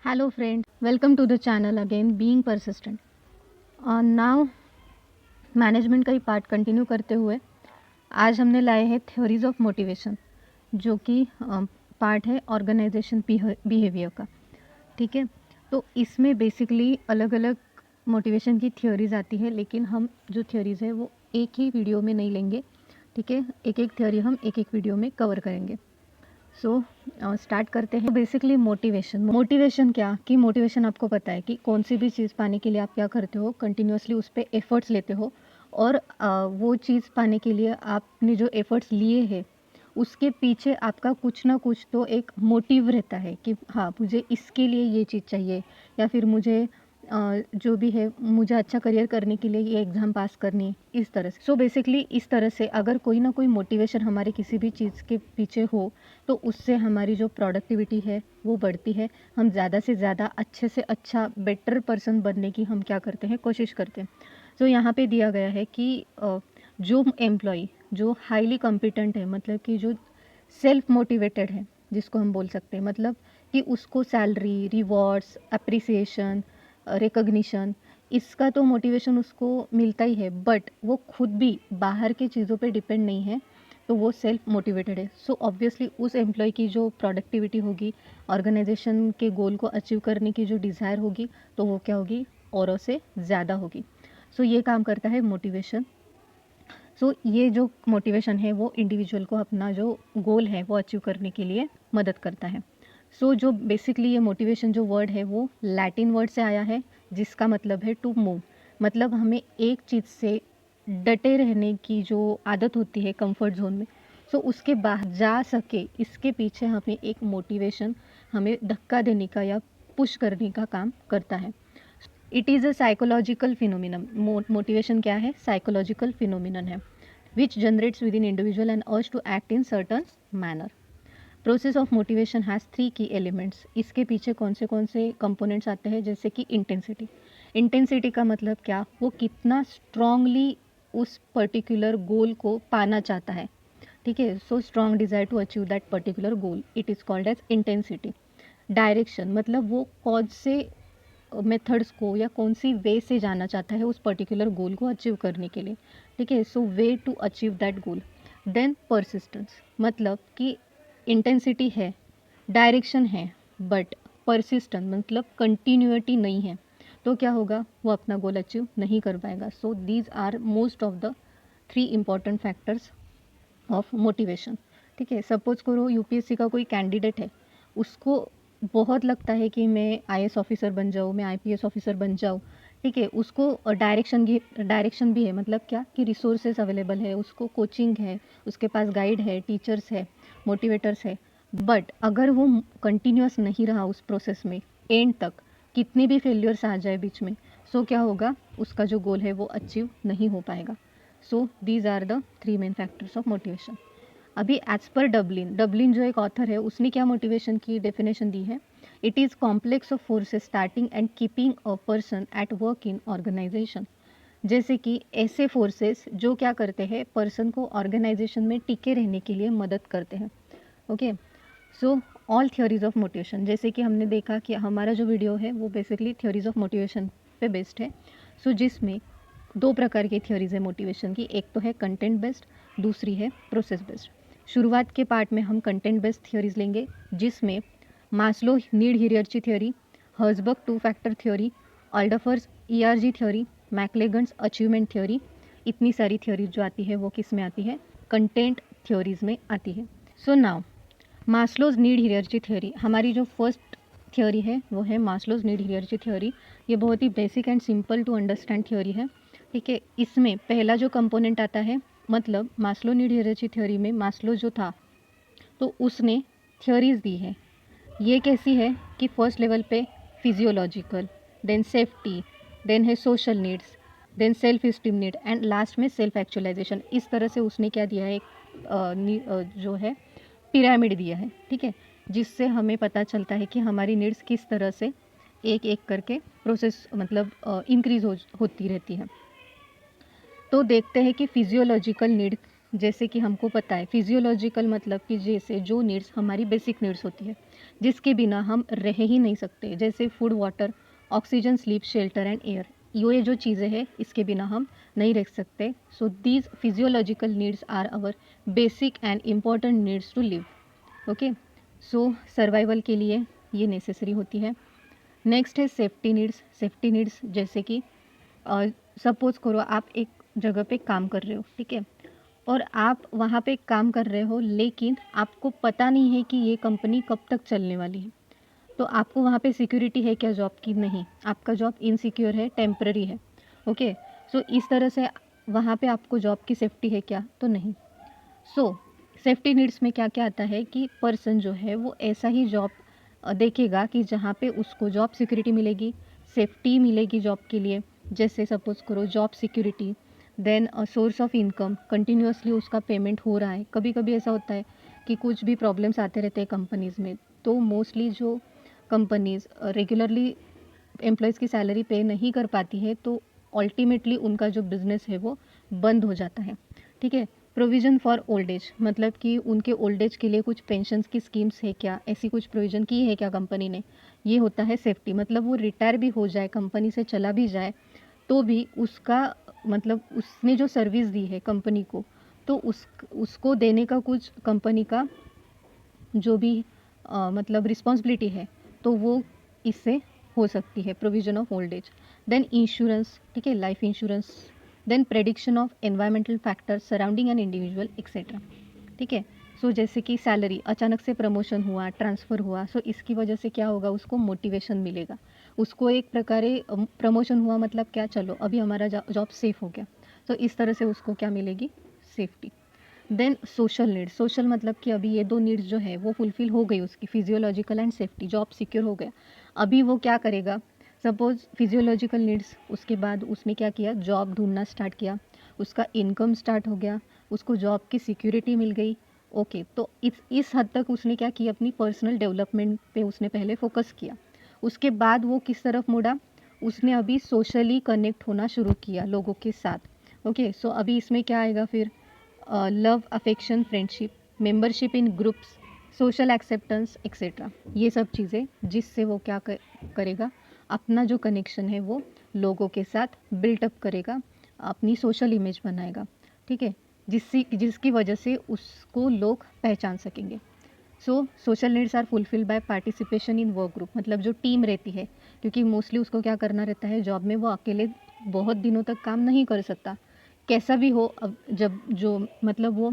Hello friend, welcome to the channel again being persistent. Now management का ही part continue करते हुए आज हमने लाए हैं थ्योरीज ऑफ मोटिवेशन, जो कि पार्ट है ऑर्गेनाइजेशन बिहेवियर का. ठीक है, तो इसमें बेसिकली अलग अलग मोटिवेशन की थ्योरीज आती है, लेकिन हम जो थ्योरीज है वो एक ही वीडियो में नहीं लेंगे. ठीक है, एक एक थ्योरी हम एक एक वीडियो में कवर करेंगे. सो स्टार्ट करते हैं. बेसिकली मोटिवेशन क्या कि मोटिवेशन आपको पता है कि कौन सी भी चीज़ पाने के लिए आप क्या करते हो, कंटिन्यूसली उस पर एफर्ट्स लेते हो, और वो चीज़ पाने के लिए आपने जो एफर्ट्स लिए हैं उसके पीछे आपका कुछ ना कुछ तो एक मोटिव रहता है कि हाँ, मुझे इसके लिए ये चीज़ चाहिए, या फिर मुझे जो भी है मुझे अच्छा करियर करने के लिए ये एग्ज़ाम पास करनी है, इस तरह से. सो बेसिकली इस तरह से अगर कोई ना कोई मोटिवेशन हमारे किसी भी चीज़ के पीछे हो तो उससे हमारी जो प्रोडक्टिविटी है वो बढ़ती है. हम ज़्यादा से ज़्यादा अच्छे से अच्छा बेटर पर्सन बनने की हम क्या करते हैं, कोशिश करते हैं. तो यहाँ पे दिया गया है कि जो एम्प्लॉय जो हाईली कॉम्पिटेंट है, मतलब कि जो सेल्फ मोटिवेटेड है, जिसको हम बोल सकते हैं, मतलब कि उसको सैलरी, रिवॉर्ड्स, अप्रिसिएशन, रिकॉग्निशन, इसका तो मोटिवेशन उसको मिलता ही है, बट वो खुद भी बाहर की चीज़ों पे डिपेंड नहीं है, तो वो सेल्फ मोटिवेटेड है. सो ऑब्वियसली उस एम्प्लॉय की जो प्रोडक्टिविटी होगी, ऑर्गेनाइजेशन के गोल को अचीव करने की जो डिज़ायर होगी, तो वो क्या होगी, औरों से ज़्यादा होगी. सो ये काम करता है मोटिवेशन. सो ये जो मोटिवेशन है वो इंडिविजुअल को अपना जो गोल है वो अचीव करने के लिए मदद करता है. सो जो बेसिकली ये मोटिवेशन जो वर्ड है वो लैटिन वर्ड से आया है, जिसका मतलब है टू मूव. मतलब हमें एक चीज़ से डटे रहने की जो आदत होती है कंफर्ट जोन में, सो उसके बाहर जा सके, इसके पीछे हमें एक मोटिवेशन हमें धक्का देने का या पुश करने का काम करता है. It is a psychological phenomenon. Motivation क्या है, साइकोलॉजिकल फिनोमिनन है, which generates within individual and urge to act in certain manner. Process of motivation has 3 key elements. इसके पीछे कौन से कंपोनेंट्स आते हैं, जैसे कि इंटेंसिटी. इंटेंसिटी का मतलब क्या, वो कितना स्ट्रांगली उस पर्टिकुलर गोल को पाना चाहता है. ठीक है, so strong desire to achieve that particular goal, it is called as intensity. Direction मतलब वो कौन से मेथड्स को या कौन सी वे से जाना चाहता है उस पर्टिकुलर गोल को अचीव करने के लिए. ठीक है, so way to achieve that goal. Then persistence, मतलब कि इंटेंसिटी है, डायरेक्शन है, बट परसिस्टेंस मतलब कंटिन्यूटी नहीं है, तो क्या होगा, वो अपना गोल अचीव नहीं कर पाएगा. So these are most of the 3 important factors of motivation. ठीक है, सपोज करो यूपीएससी का कोई कैंडिडेट है, उसको बहुत लगता है कि मैं आईएएस ऑफिसर बन जाऊँ, मैं आईपीएस ऑफिसर बन जाऊँ. ठीक है, उसको डायरेक्शन भी है, मतलब क्या कि रिसोर्सेज अवेलेबल है, उसको कोचिंग है, उसके पास गाइड है, टीचर्स है, मोटिवेटर्स है. बट अगर वो कंटिन्यूस नहीं रहा उस प्रोसेस में एंड तक, कितने भी फेलियर्स आ जाए बीच में, सो क्या होगा, उसका जो गोल है वो अचीव नहीं हो पाएगा. So these are the 3 main factors of motivation. अभी एज पर डबलिन जो एक ऑथर है, उसने क्या मोटिवेशन की डेफिनेशन दी है, it is complex of forces starting and keeping a person at work in organization. जैसे कि ऐसे फोर्सेस जो क्या करते हैं, पर्सन को ऑर्गेनाइजेशन में टिके रहने के लिए मदद करते हैं. Okay, so all theories of motivation, जैसे कि हमने देखा कि हमारा जो वीडियो है वो बेसिकली थ्योरीज ऑफ मोटिवेशन पे बेस्ड है. सो जिसमें 2 प्रकार की थ्योरीज है मोटिवेशन की, एक तो है कंटेंट बेस्ड, दूसरी है प्रोसेस बेस्ड. शुरुआत के पार्ट में हम कंटेंट बेस्ड थ्योरीज लेंगे, जिसमें Maslow need hierarchy theory, Herzberg 2 factor theory, Alderfer's ERG theory, McClelland's achievement theory, इतनी सारी थ्योरीज जो आती है वो किस में आती है, कंटेंट थ्योरीज में आती है. So now Maslow's need hierarchy theory, हमारी जो फर्स्ट थ्योरी है वो है मास्लोज नीड हियरार्ची थ्योरी. ये बहुत ही basic and simple to understand theory है. ठीक है, इसमें पहला जो कंपोनेंट आता है, मतलब मास्लो नीड हियरार्ची थ्योरी में मास्लो जो था, तो उसने थ्योरीज दी है. ये कैसी है कि फर्स्ट लेवल पे फिजियोलॉजिकल, देन सेफ्टी, देन है social needs, then self esteem need, and last में सेल्फ एक्चुअलाइजेशन. इस तरह से उसने क्या दिया है, एक जो है पिरामिड दिया है. ठीक है, जिससे हमें पता चलता है कि हमारी नीड्स किस तरह से एक एक करके प्रोसेस मतलब इंक्रीज होती रहती है. तो देखते हैं कि फिजियोलॉजिकल नीड, जैसे कि हमको पता है फिजियोलॉजिकल मतलब कि जैसे जो नीड्स हमारी बेसिक नीड्स होती है, जिसके बिना हम रह ही नहीं सकते, जैसे food, water, oxygen, sleep, shelter and air. ये जो चीज़ें हैं इसके बिना हम नहीं रह सकते। So these physiological needs are our basic and important needs to live. Okay, so survival के लिए ये नेसेसरी होती है। नेक्स्ट है सेफ्टी नीड्स। सेफ्टी नीड्स जैसे कि सपोज़ करो आप एक जगह पे काम कर रहे हो, ठीक है, और आप वहाँ पे काम कर रहे हो लेकिन आपको पता नहीं है कि ये कंपनी कब तक चलने वाली है। तो आपको वहाँ पे सिक्योरिटी है क्या जॉब की? नहीं, आपका जॉब इनसिक्योर है, टेम्पररी है। ओके, सो इस तरह से वहाँ पे आपको जॉब की सेफ्टी है क्या? तो नहीं। सो सेफ्टी नीड्स में क्या क्या आता है कि पर्सन जो है वो ऐसा ही जॉब देखेगा कि जहाँ पे उसको जॉब सिक्योरिटी मिलेगी, सेफ्टी मिलेगी जॉब के लिए। जैसे सपोज़ करो job security, then source of income, continuously उसका पेमेंट हो रहा है। कभी कभी ऐसा होता है कि कुछ भी प्रॉब्लम्स आते रहते हैं कंपनीज़ में, तो मोस्टली जो कंपनीज़ रेगुलरली एम्प्लॉयज़ की सैलरी पे नहीं कर पाती है, तो अल्टीमेटली उनका जो बिज़नेस है वो बंद हो जाता है। ठीक है, प्रोविज़न फॉर ओल्ड एज, मतलब कि उनके ओल्ड एज के लिए कुछ पेंशन्स की स्कीम्स है क्या, ऐसी कुछ प्रोविज़न की है क्या कंपनी ने, ये होता है सेफ्टी। मतलब वो रिटायर भी हो जाए, कंपनी से चला भी जाए, तो भी उसका मतलब उसने जो सर्विस दी है कंपनी को, तो उसको देने का कुछ कंपनी का जो भी मतलब रिस्पॉन्सिबिलिटी है, तो वो इससे हो सकती है, provision of old age. Then insurance, ठीक है, life insurance. Then prediction of environmental factors surrounding an individual etcetera. ठीक है, सो जैसे कि सैलरी अचानक से प्रमोशन हुआ, ट्रांसफ़र हुआ, सो इसकी वजह से क्या होगा, उसको मोटिवेशन मिलेगा। उसको एक प्रकारे प्रमोशन हुआ मतलब क्या, चलो अभी हमारा जॉब सेफ हो गया, तो इस तरह से उसको क्या मिलेगी, safety. Then social needs, social मतलब कि अभी ये दो नीड्स जो है वो फुलफ़िल हो गई उसकी, physiological and safety, job secure हो गया। अभी वो क्या करेगा, सपोज़ फिजियोलॉजिकल नीड्स, उसके बाद उसने क्या किया, जॉब ढूंढना स्टार्ट किया, उसका इनकम स्टार्ट हो गया, उसको जॉब की सिक्योरिटी मिल गई। ओके, तो इस हद तक उसने क्या किया, अपनी पर्सनल डेवलपमेंट पे उसने पहले फोकस किया। उसके बाद वो किस तरफ मुड़ा, उसने अभी सोशली कनेक्ट होना शुरू किया लोगों के साथ। ओके, सो अभी इसमें क्या आएगा फिर, love, affection, friendship, membership in groups, social acceptance etcetera. ये सब चीज़ें जिससे वो क्या करेगा, अपना जो कनेक्शन है वो लोगों के साथ बिल्टअप करेगा, अपनी सोशल इमेज बनाएगा। ठीक है, जिसकी वजह से उसको लोग पहचान सकेंगे। So social needs are fulfilled by participation in work group, मतलब जो टीम रहती है, क्योंकि मोस्टली उसको क्या करना रहता है जॉब में, वो अकेले बहुत दिनों तक काम नहीं कर सकता, कैसा भी हो। अब जब जो मतलब वो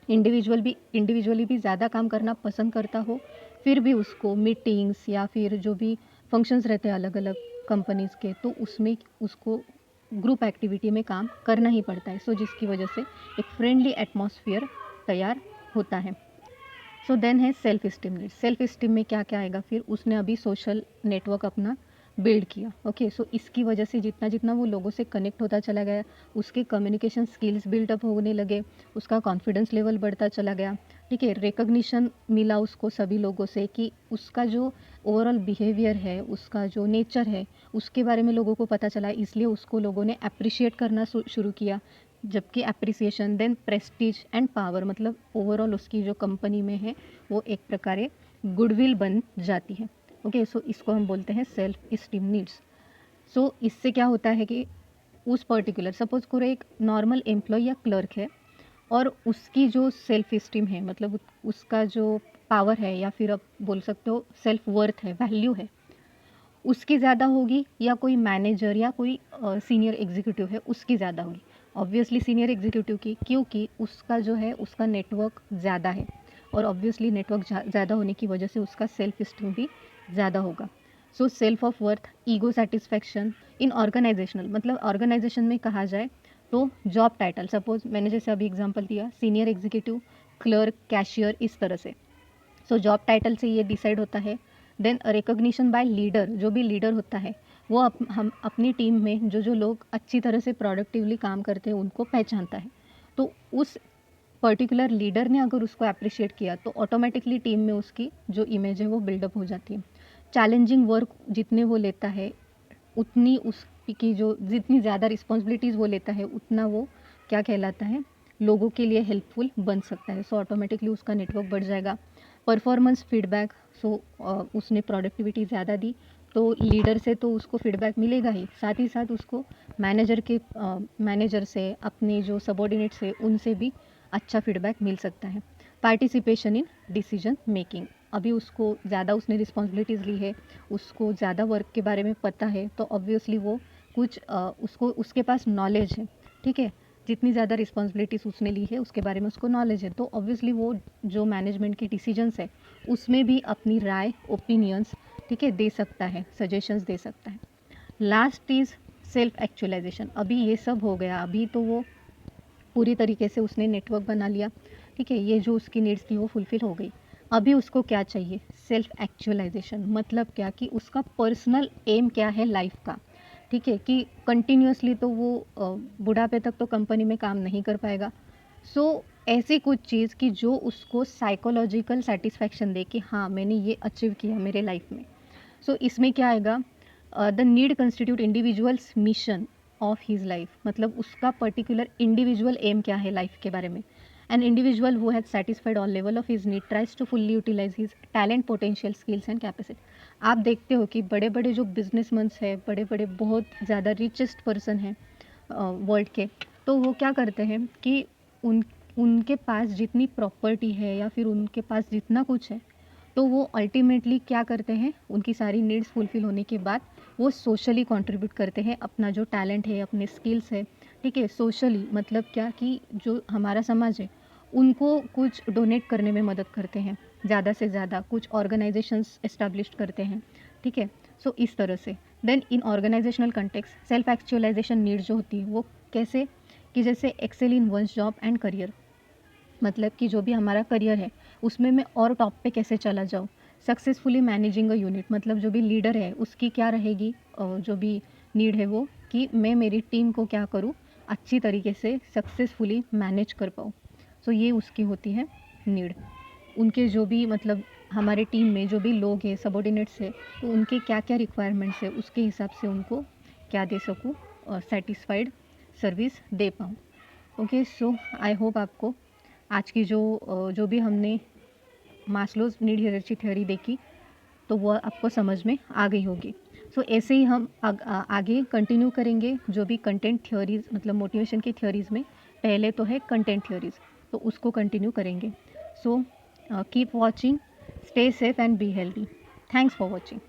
इंडिविजुअली भी ज़्यादा काम करना पसंद करता हो, फिर भी उसको मीटिंग्स या फिर जो भी फंक्शंस रहते हैं अलग अलग कंपनीज़ के, तो उसमें उसको ग्रुप एक्टिविटी में काम करना ही पड़ता है। सो जिसकी वजह से एक फ्रेंडली एटमॉस्फेयर तैयार होता है। सो देन है self esteem need. Self esteem में क्या क्या आएगा, फिर उसने अभी सोशल नेटवर्क अपना बिल्ड किया। ओके, सो इसकी वजह से जितना जितना वो लोगों से कनेक्ट होता चला गया, उसके कम्युनिकेशन स्किल्स बिल्डअप होने लगे, उसका कॉन्फिडेंस लेवल बढ़ता चला गया। ठीक है, रिकग्निशन मिला उसको सभी लोगों से कि उसका जो ओवरऑल बिहेवियर है, उसका जो नेचर है, उसके बारे में लोगों को पता चला, इसलिए उसको लोगों ने अप्रिशिएट करना शुरू किया। जबकि appreciation, then prestige and power, मतलब ओवरऑल उसकी जो कंपनी में है वो एक प्रकारे गुडविल बन जाती है। ओके, सो इसको हम बोलते हैं सेल्फ इस्टीम नीड्स। सो इससे क्या होता है कि उस पर्टिकुलर, सपोज करो एक नॉर्मल एम्प्लॉय या क्लर्क है, और उसकी जो सेल्फ इस्टीम है, मतलब उसका जो पावर है, या फिर आप बोल सकते हो सेल्फ वर्थ है, वैल्यू है, उसकी ज़्यादा होगी, या कोई मैनेजर या कोई सीनियर एग्जीक्यूटिव है उसकी ज़्यादा होगी। ऑब्वियसली सीनियर एग्जीक्यूटिव की, क्योंकि उसका जो है उसका नेटवर्क ज़्यादा है, और ऑब्वियसली नेटवर्क ज़्यादा होने की वजह से उसका सेल्फ इस्टीम भी ज़्यादा होगा। So self of worth, ego satisfaction in organizational, मतलब ऑर्गेनाइजेशन में कहा जाए तो जॉब टाइटल, सपोज मैंने जैसे अभी एग्जांपल दिया, सीनियर एग्जीक्यूटिव, क्लर्क, कैशियर, इस तरह से। सो जॉब टाइटल से ये डिसाइड होता है। देन रिकॉग्निशन बाय लीडर, जो भी लीडर होता है वो हम अपनी टीम में जो जो लोग अच्छी तरह से प्रोडक्टिवली काम करते हैं उनको पहचानता है। तो उस पर्टिकुलर लीडर ने अगर उसको अप्रिशिएट किया, तो ऑटोमेटिकली टीम में उसकी जो इमेज है वो बिल्डअप हो जाती है। चैलेंजिंग वर्क जितने वो लेता है, उतनी उसकी जो जितनी ज़्यादा रिस्पॉन्सिबिलिटीज़ वो लेता है, उतना वो क्या कहलाता है, लोगों के लिए हेल्पफुल बन सकता है। सो ऑटोमेटिकली उसका नेटवर्क बढ़ जाएगा। परफॉर्मेंस फीडबैक, सो उसने प्रोडक्टिविटी ज़्यादा दी तो लीडर से तो उसको फीडबैक मिलेगा ही, साथ ही साथ उसको मैनेजर से, अपने जो सबॉर्डिनेट्स है उनसे भी अच्छा फीडबैक मिल सकता है। पार्टिसिपेशन इन डिसीजन मेकिंग, अभी उसको ज़्यादा उसने रिस्पॉन्सिबिलिटीज़ ली है, उसको ज़्यादा वर्क के बारे में पता है, तो ऑब्वियसली वो कुछ उसको उसके पास नॉलेज है, ठीक है, जितनी ज़्यादा रिस्पॉन्सिबिलिटीज़ उसने ली है उसके बारे में उसको नॉलेज है, तो ऑब्वियसली वो जो मैनेजमेंट की डिसीजंस है उसमें भी अपनी राय, ओपिनियंस, ठीक है, दे सकता है, सजेशंस दे सकता है। Last is self actualization. अभी ये सब हो गया, अभी तो वो पूरी तरीके से उसने नेटवर्क बना लिया, ठीक है, ये जो उसकी नीड्स थी वो फुलफ़िल हो गई। अभी उसको क्या चाहिए? Self actualization. मतलब क्या कि उसका पर्सनल एम क्या है लाइफ का, ठीक है, कि कंटिन्यूअसली तो वो बुढ़ापे तक तो कंपनी में काम नहीं कर पाएगा। सो ऐसी कुछ चीज़ कि जो उसको साइकोलॉजिकल सेटिस्फैक्शन दे कि हाँ, मैंने ये अचीव किया मेरे लाइफ में। सो इसमें क्या आएगा? The need constitute individuals mission of his life, मतलब उसका पर्टिकुलर इंडिविजुअल एम क्या है लाइफ के बारे में। An individual who has satisfied all level of his need tries to fully utilize his talent, potential, skills and capacity. आप देखते हो कि बड़े बड़े जो बिजनेसमैन्स हैं, बड़े बड़े बहुत ज़्यादा रिचेस्ट पर्सन हैं वर्ल्ड के, तो वो क्या करते हैं कि उनके पास जितनी प्रॉपर्टी है या फिर उनके पास जितना कुछ है, तो वो अल्टीमेटली क्या करते हैं, उनकी सारी नीड्स फुलफ़िल होने के बाद वो सोशली कंट्रीब्यूट करते हैं, अपना जो टैलेंट है, अपने स्किल्स है, ठीक है, सोशली मतलब क्या कि जो हमारा समाज है उनको कुछ डोनेट करने में मदद करते हैं, ज़्यादा से ज़्यादा कुछ ऑर्गेनाइजेशंस एस्टैब्लिश करते हैं, ठीक है। सो इस तरह से then in organizational context self actualization need जो होती है वो कैसे, कि जैसे excel in one's job and career, मतलब कि जो भी हमारा करियर है उसमें मैं और टॉप पे कैसे चला जाऊँ। सक्सेसफुली मैनेजिंग अ यूनिट, मतलब जो भी लीडर है उसकी क्या रहेगी, जो भी नीड है वो, कि मैं मेरी टीम को क्या करूँ, अच्छी तरीके से सक्सेसफुली मैनेज कर पाऊँ। सो ये उसकी होती है नीड। उनके जो भी मतलब हमारे टीम में जो भी लोग हैं, सबॉर्डिनेट्स है, तो उनके क्या क्या रिक्वायरमेंट्स है उसके हिसाब से उनको क्या दे सकूँ, सेटिस्फाइड सर्विस दे पाऊँ। ओके, सो आई होप आपको आज की जो भी हमने मास्लोज नीड हायरार्की थ्योरी देखी तो वो आपको समझ में आ गई होगी। सो ऐसे ही हम आगे कंटिन्यू करेंगे जो भी कंटेंट थ्योरीज, मतलब मोटिवेशन की थ्योरीज़ में पहले तो है कंटेंट थ्योरीज़, तो उसको कंटिन्यू करेंगे। So keep watching, stay safe and be healthy. Thanks for watching.